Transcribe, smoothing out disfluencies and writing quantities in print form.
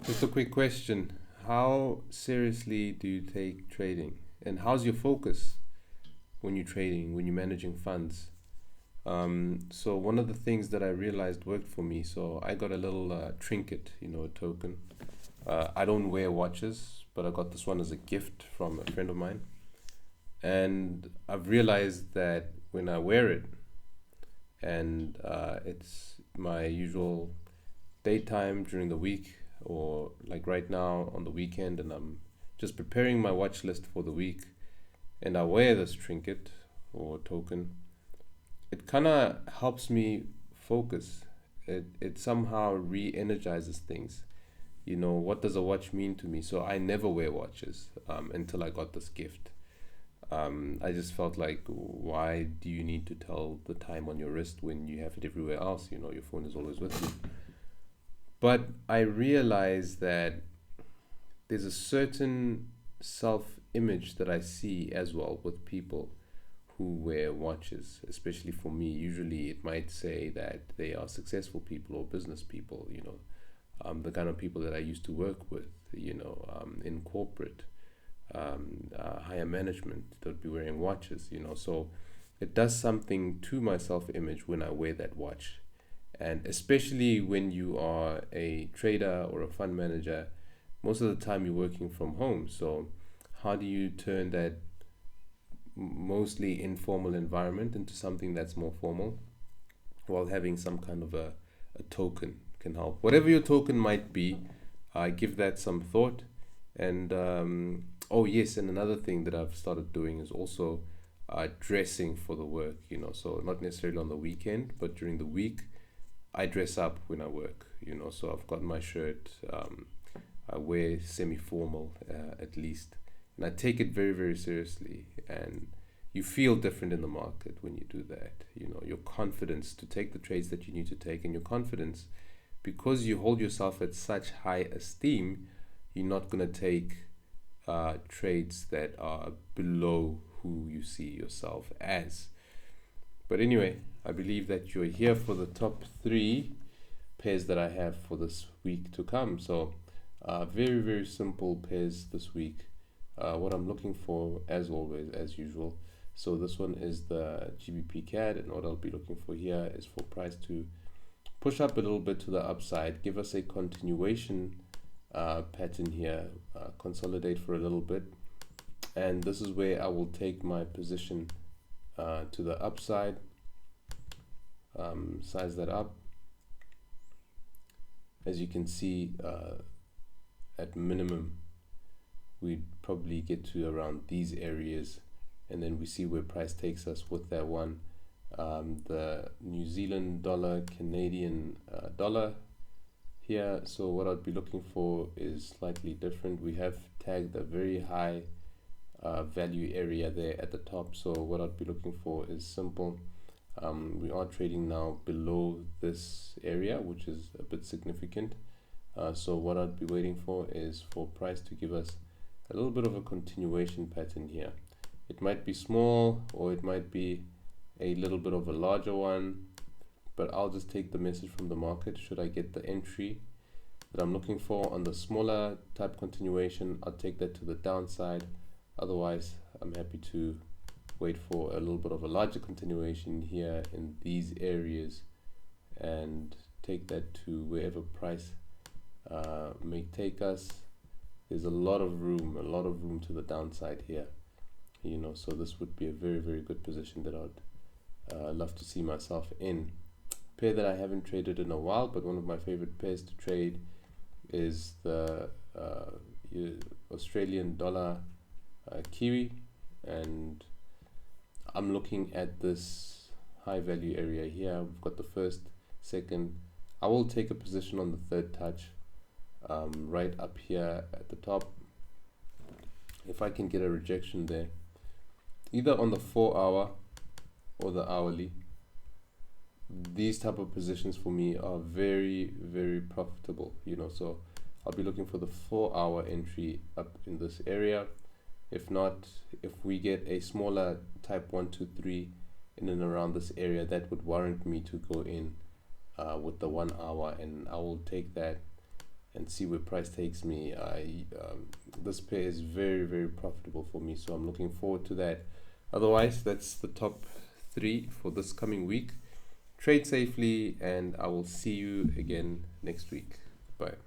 Just a quick question. How seriously do you take trading? And how's your focus when you're trading, when you're managing funds? So one of the things that I realized worked for me, so I got a little trinket, a token. I don't wear watches, but I got this one as a gift from a friend of mine. And I've realized that when I wear it, and it's my usual daytime during the week, or like right now on the weekend, and I'm just preparing my watch list for the week, and I wear this trinket or token, it kind of helps me focus. It somehow re-energizes things. What does a watch mean to me? So I never wear watches until I got this gift. I just felt like, why do you need to tell the time on your wrist when you have it everywhere else? Your phone is always with you. But I realized that there's a certain self image that I see as well with people who wear watches, especially for me. Usually it might say that they are successful people or business people, the kind of people that I used to work with, in corporate, higher management that would be wearing watches, So it does something to my self image when I wear that watch. And especially when you are a trader or a fund manager, most of the time you're working from home. So, how do you turn that mostly informal environment into something that's more formal while having some kind of a token can help? Whatever your token might be, I give that some thought. And oh, yes, and another thing that I've started doing is also dressing for the work, so not necessarily on the weekend, but during the week I dress up when I work, so I've got my shirt, I wear semi-formal at least, and I take it very, very seriously. And you feel different in the market when you do that. Your confidence to take the trades that you need to take, and your confidence because you hold yourself at such high esteem, you're not going to take trades that are below who you see yourself as. But anyway, I believe that you're here for the top three pairs that I have for this week to come. So, very, very simple pairs this week. What I'm looking for, as always, as usual. So, this one is the GBP CAD, and what I'll be looking for here is for price to push up a little bit to the upside, give us a continuation pattern here, consolidate for a little bit. And this is where I will take my position to the upside, size that up. As you can see, at minimum we'd probably get to around these areas, and then we see where price takes us with that one. The New Zealand dollar, Canadian dollar here. So what I'd be looking for is slightly different. We have tagged a very high value area there at the top. So what I'd be looking for is simple. We are trading now below this area, which is a bit significant. So what I'd be waiting for is for price to give us a little bit of a continuation pattern here. It might be small, or it might be a little bit of a larger one, but I'll just take the message from the market. Should I get the entry that I'm looking for on the smaller type continuation, I'll take that to the downside. Otherwise, I'm happy to wait for a little bit of a larger continuation here in these areas and take that to wherever price may take us. There's a lot of room to the downside here, so this would be a very, very good position that I'd love to see myself in. Pair that I haven't traded in a while, but one of my favorite pairs to trade is the Australian dollar Kiwi, and I'm looking at this high value area here. We've got the first, second. I will take a position on the third touch, right up here at the top. If I can get a rejection there, either on the 4-hour or the hourly, these type of positions for me are very, very profitable, so I'll be looking for the 4-hour entry up in this area. If not, if we get a smaller type 1, 2, 3 in and around this area, that would warrant me to go in with the 1 hour, and I will take that and see where price takes me. This pair is very, very profitable for me, so I'm looking forward to that. Otherwise, that's the top 3 for this coming week. Trade safely, and I will see you again next week. Bye.